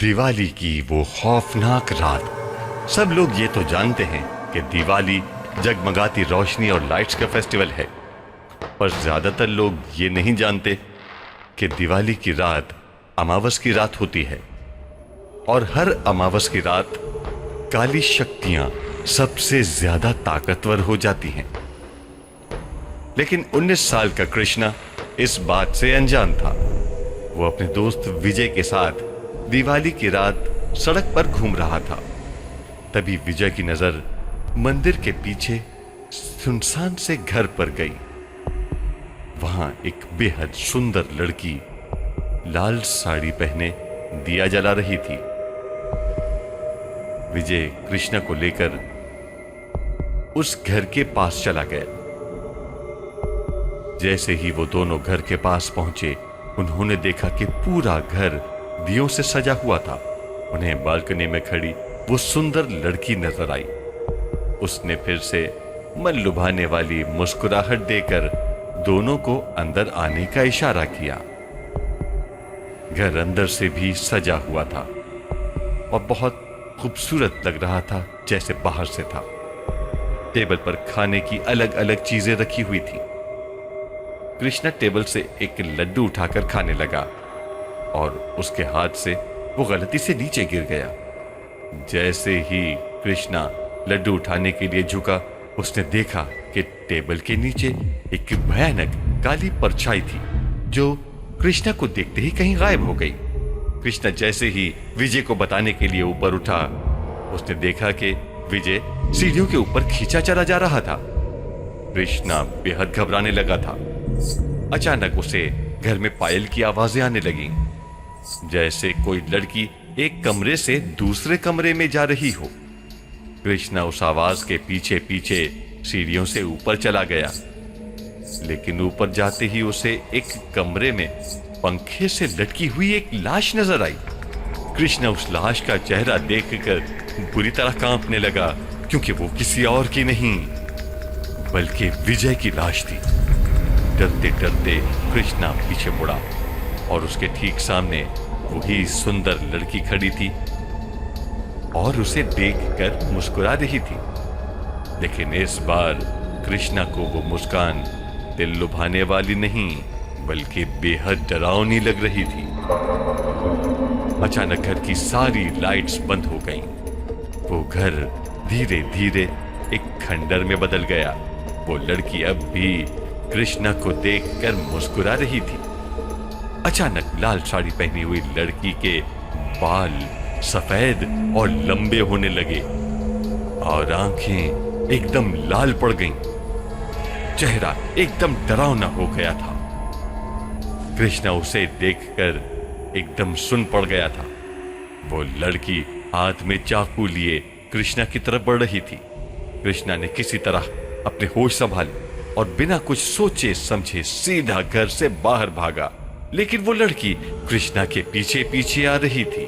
दिवाली की वो खौफनाक रात। सब लोग ये तो जानते हैं कि दिवाली जगमगाती रोशनी और लाइट्स का फेस्टिवल है, पर ज्यादातर लोग ये नहीं जानते कि दिवाली की रात अमावस की रात होती है और हर अमावस की रात काली शक्तियां सबसे ज्यादा ताकतवर हो जाती हैं। लेकिन 19 साल का कृष्णा इस बात से अनजान था। वो अपने दोस्त विजय के साथ दिवाली की रात सड़क पर घूम रहा था। तभी विजय की नजर मंदिर के पीछे सुनसान से घर पर गई। वहां एक बेहद सुंदर लड़की लाल साड़ी पहने दिया जला रही थी। विजय कृष्णा को लेकर उस घर के पास चला गया। जैसे ही वो दोनों घर के पास पहुंचे, उन्होंने देखा कि पूरा घर दियों से सजा हुआ था। उन्हें बालकनी में खड़ी वो सुंदर लड़की नजर आई। उसने फिर से मन लुभाने वाली मुस्कुराहट देकर दोनों को अंदर आने का इशारा किया। घर अंदर से भी सजा हुआ था और बहुत खूबसूरत लग रहा था जैसे बाहर से था। टेबल पर खाने की अलग अलग चीजें रखी हुई थी। कृष्णा टेबल से एक लड्डू उठाकर खाने लगा और उसके हाथ से वो गलती से नीचे गिर गया। जैसे ही कृष्णा लड्डू उठाने के लिए झुका, उसने देखा कि टेबल के नीचे एक भयानक काली परछाई थी जो कृष्णा को देखते ही कहीं गायब हो गई। कृष्णा जैसे ही विजय को बताने के लिए ऊपर उठा, उसने देखा कि विजय सीढ़ियों के ऊपर खींचा चला जा रहा था। कृष्णा बेहद घबराने लगा था। अचानक उसे घर में पायल की आवाजें आने लगी, जैसे कोई लड़की एक कमरे से दूसरे कमरे में जा रही हो। कृष्णा उस आवाज के पीछे पीछे सीढ़ियों से ऊपर चला गया, लेकिन ऊपर जाते ही उसे एक कमरे में पंखे से लटकी हुई एक लाश नजर आई। कृष्णा उस लाश का चेहरा देखकर बुरी तरह कांपने लगा, क्योंकि वो किसी और की नहीं बल्कि विजय की लाश थी। डरते डरते कृष्णा पीछे मुड़ा और उसके ठीक सामने वही सुंदर लड़की खड़ी थी और उसे देखकर मुस्कुरा रही थी। लेकिन इस बार कृष्णा को वो मुस्कान दिल लुभाने वाली नहीं बल्कि बेहद डरावनी लग रही थी। अचानक घर की सारी लाइट्स बंद हो गईं। वो घर धीरे धीरे एक खंडर में बदल गया। वो लड़की अब भी कृष्णा को देखकर मुस्कुरा रही थी। अचानक लाल साड़ी पहनी हुई लड़की के बाल सफेद और लंबे होने लगे और आंखें एकदम लाल पड़ गईं। चेहरा एकदम डरावना हो गया था। कृष्णा उसे देखकर एकदम सुन पड़ गया था। वो लड़की हाथ में चाकू लिए कृष्णा की तरफ बढ़ रही थी। कृष्णा ने किसी तरह अपने होश संभाले और बिना कुछ सोचे समझे सीधा घर से बाहर भागा। लेकिन वो लड़की कृष्णा के पीछे पीछे आ रही थी।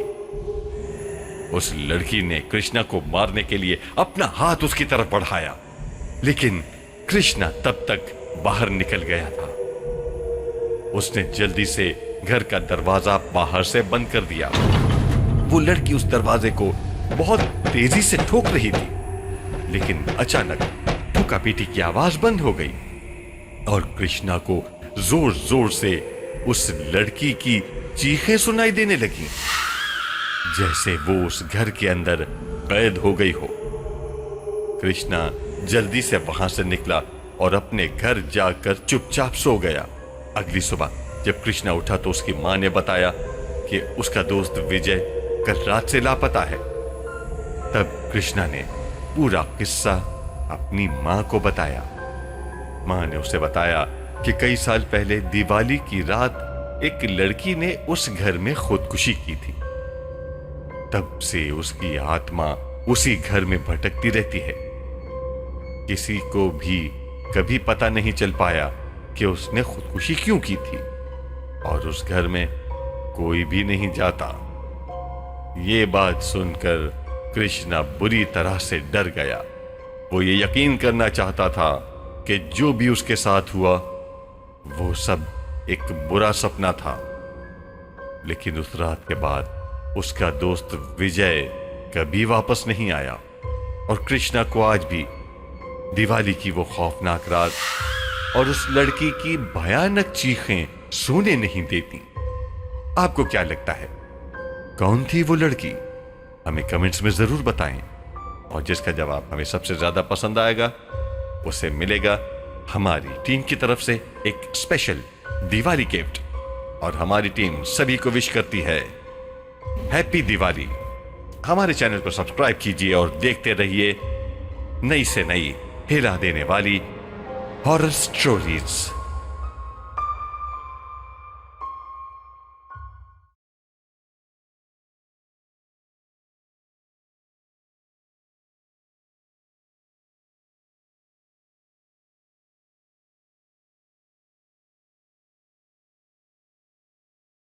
उस लड़की ने कृष्णा को मारने के लिए अपना हाथ उसकी तरफ बढ़ाया, लेकिन कृष्णा तब तक बाहर निकल गया था। उसने जल्दी से घर का दरवाजा बाहर से बंद कर दिया। वो लड़की उस दरवाजे को बहुत तेजी से ठोक रही थी, लेकिन अचानक ठोका पीटी की आवाज बंद हो गई और कृष्णा को जोर जोर से उस लड़की की चीखें सुनाई देने लगी, जैसे वो उस घर के अंदर कैद हो गई हो। कृष्णा जल्दी से वहां से निकला और अपने घर जाकर चुपचाप सो गया। अगली सुबह जब कृष्णा उठा तो उसकी मां ने बताया कि उसका दोस्त विजय कल रात से लापता है। तब कृष्णा ने पूरा किस्सा अपनी मां को बताया। मां ने उसे बताया कि कई साल पहले दिवाली की रात एक लड़की ने उस घर में खुदकुशी की थी। तब से उसकी आत्मा उसी घर में भटकती रहती है। किसी को भी कभी पता नहीं चल पाया कि उसने खुदकुशी क्यों की थी और उस घर में कोई भी नहीं जाता। ये बात सुनकर कृष्णा बुरी तरह से डर गया। वो ये यकीन करना चाहता था कि जो भी उसके साथ हुआ वो सब एक बुरा सपना था। लेकिन उस रात के बाद उसका दोस्त विजय कभी वापस नहीं आया और कृष्णा को आज भी दिवाली की वो खौफनाक रात और उस लड़की की भयानक चीखें सोने नहीं देती। आपको क्या लगता है, कौन थी वो लड़की? हमें कमेंट्स में जरूर बताएं और जिसका जवाब हमें सबसे ज्यादा पसंद आएगा उसे मिलेगा हमारी टीम की तरफ से एक स्पेशल दिवाली गिफ्ट। और हमारी टीम सभी को विश करती है हैप्पी दिवाली। हमारे चैनल को सब्सक्राइब कीजिए और देखते रहिए नई से नई हिला देने वाली हॉरर स्टोरीज।